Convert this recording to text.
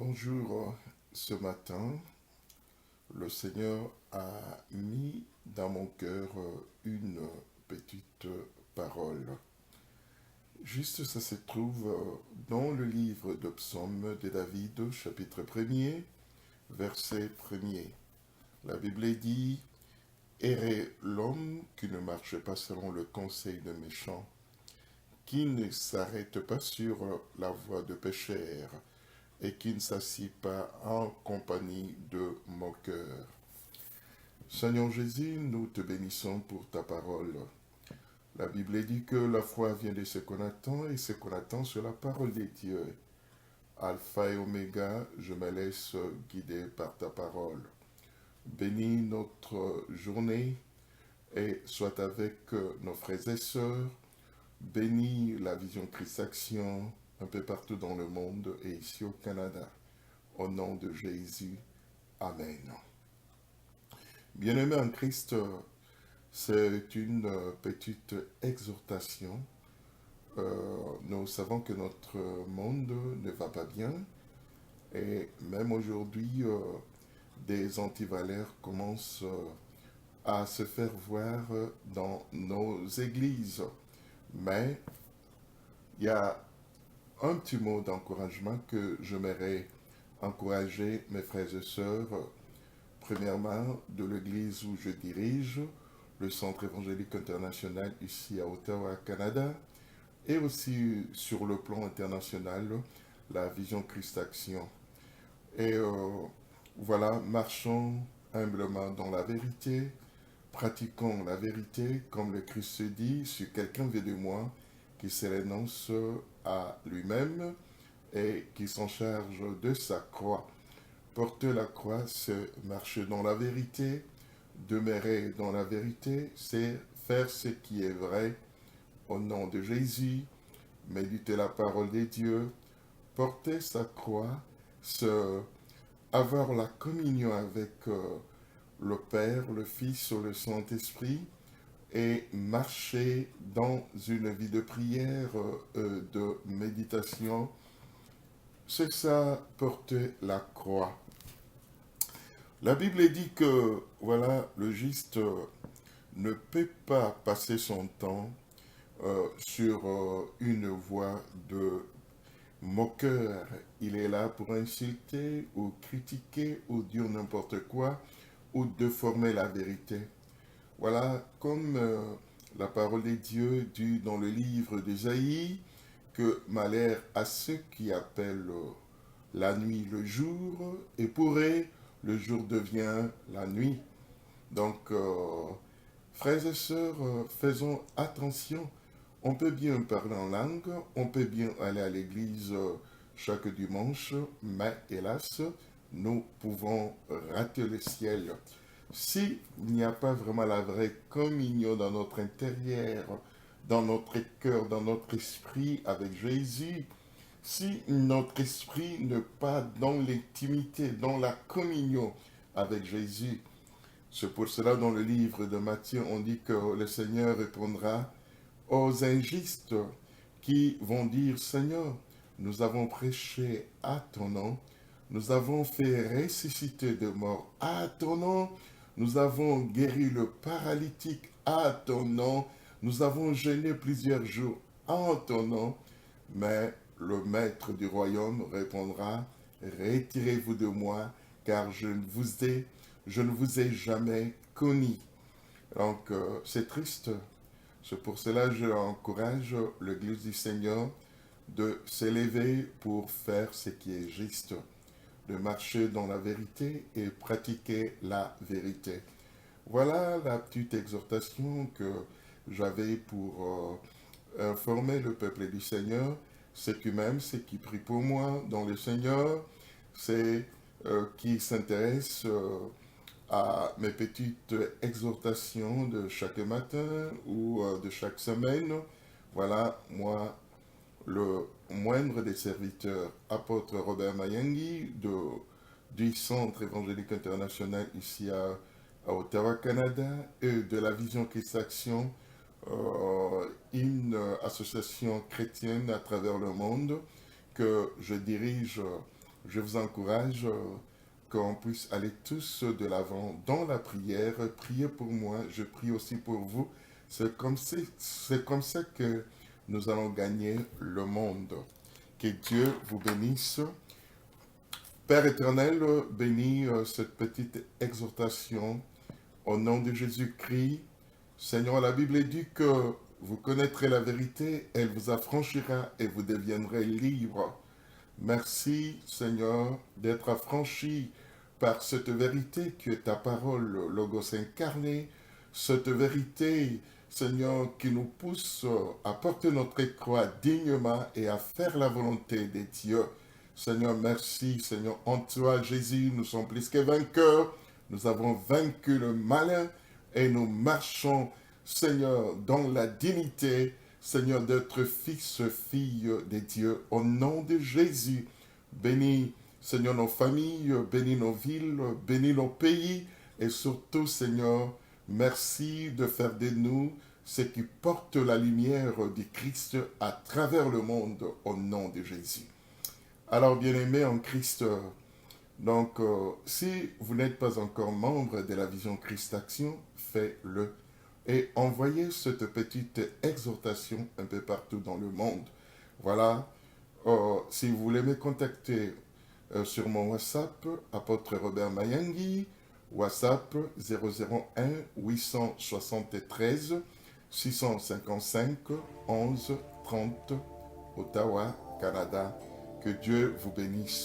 Bonjour, ce matin, le Seigneur a mis dans mon cœur une petite parole. Juste ça se trouve dans le livre de Psaume de David, chapitre 1er, verset 1er. La Bible dit, errait l'homme qui ne marche pas selon le conseil de méchants, qui ne s'arrête pas sur la voie de pécheurs, et qui ne s'assit pas en compagnie de moqueurs. Seigneur Jésus, nous te bénissons pour ta parole. La Bible dit que la foi vient de ce qu'on attend et ce qu'on attend sur la parole de Dieu. Alpha et Oméga, je me laisse guider par ta parole. Bénis notre journée et sois avec nos frères et sœurs. Bénis la Vision Christ Action un peu partout dans le monde et ici au Canada. Au nom de Jésus. Amen. Bien-aimés en Christ, c'est une petite exhortation. Nous savons que notre monde ne va pas bien et même aujourd'hui, des antivaleurs commencent à se faire voir dans nos églises. Mais il y a un petit mot d'encouragement que j'aimerais encourager mes frères et sœurs, premièrement de l'église où je dirige, le Centre évangélique international ici à Ottawa, Canada, et aussi sur le plan international, la Vision Christ Action. Et voilà, marchons humblement dans la vérité, pratiquons la vérité, comme le Christ se dit, si quelqu'un veut de moi, qui se renonce à lui-même et qui s'en charge de sa croix. Porter la croix, c'est marcher dans la vérité, demeurer dans la vérité, c'est faire ce qui est vrai au nom de Jésus, méditer la parole de Dieu, porter sa croix, avoir la communion avec le Père, le Fils, le Saint-Esprit, et marcher dans une vie de prière, de méditation, c'est ça, porter la croix. La Bible dit que, voilà, le juste ne peut pas passer son temps sur une voie de moqueur. Il est là pour insulter ou critiquer ou dire n'importe quoi ou déformer la vérité. Voilà, comme la parole de Dieu dit dans le livre d'Ésaïe, que malheur à ceux qui appellent la nuit le jour, et pour eux, le jour devient la nuit. Donc, frères et sœurs, faisons attention. On peut bien parler en langue, on peut bien aller à l'église chaque dimanche, mais hélas, nous pouvons rater le ciel. S'il n'y a pas vraiment la vraie communion dans notre intérieur, dans notre cœur, dans notre esprit avec Jésus, si notre esprit n'est pas dans l'intimité, dans la communion avec Jésus, c'est pour cela dans le livre de Matthieu, on dit que le Seigneur répondra aux injustes qui vont dire, Seigneur, nous avons prêché à ton nom, nous avons fait ressusciter de morts à ton nom, nous avons guéri le paralytique à ton nom, nous avons jeûné plusieurs jours en ton nom, mais le maître du royaume répondra, retirez-vous de moi, car je ne vous ai jamais connu. Donc, c'est triste. C'est pour cela que j'encourage l'Église du Seigneur de s'élever pour faire ce qui est juste, de marcher dans la vérité et pratiquer la vérité. Voilà la petite exhortation que j'avais pour informer le peuple du Seigneur. Ceux qui m'aiment, ceux qui prient pour moi dans le Seigneur, c'est qui s'intéressent à mes petites exhortations de chaque matin ou de chaque semaine. Voilà, moi, le moindre des serviteurs, apôtre Robert Mayengi, du Centre évangélique international ici à Ottawa, Canada, et de la Vision Christ Action, une association chrétienne à travers le monde que je dirige je vous encourage qu'on puisse aller tous de l'avant dans la prière. Priez pour moi, je prie aussi pour vous. C'est comme ça que nous allons gagner le monde. Que Dieu vous bénisse. Père éternel, bénis cette petite exhortation au nom de Jésus-Christ. Seigneur, la Bible dit que vous connaîtrez la vérité, elle vous affranchira et vous deviendrez libres. Merci, Seigneur, d'être affranchi par cette vérité qui est ta parole, Logos incarné, cette vérité, Seigneur, qui nous pousse à porter notre croix dignement et à faire la volonté de Dieu. Seigneur, merci, Seigneur, en toi, Jésus, nous sommes plus que vainqueurs, nous avons vaincu le malin et nous marchons, Seigneur, dans la dignité, Seigneur, d'être fils, fille de Dieu. Au nom de Jésus, bénis, Seigneur, nos familles, bénis nos villes, bénis nos pays. Et surtout, Seigneur, merci de faire de nous ceux qui portent la lumière du Christ à travers le monde, au nom de Jésus. Alors, bien-aimés en Christ, donc, si vous n'êtes pas encore membre de la Vision Christ Action, faites-le. Et envoyez cette petite exhortation un peu partout dans le monde. Voilà. Si vous voulez me contacter sur mon WhatsApp, apôtre Robert Mayangui, WhatsApp 001 873 655 11 30, Ottawa, Canada. Que Dieu vous bénisse.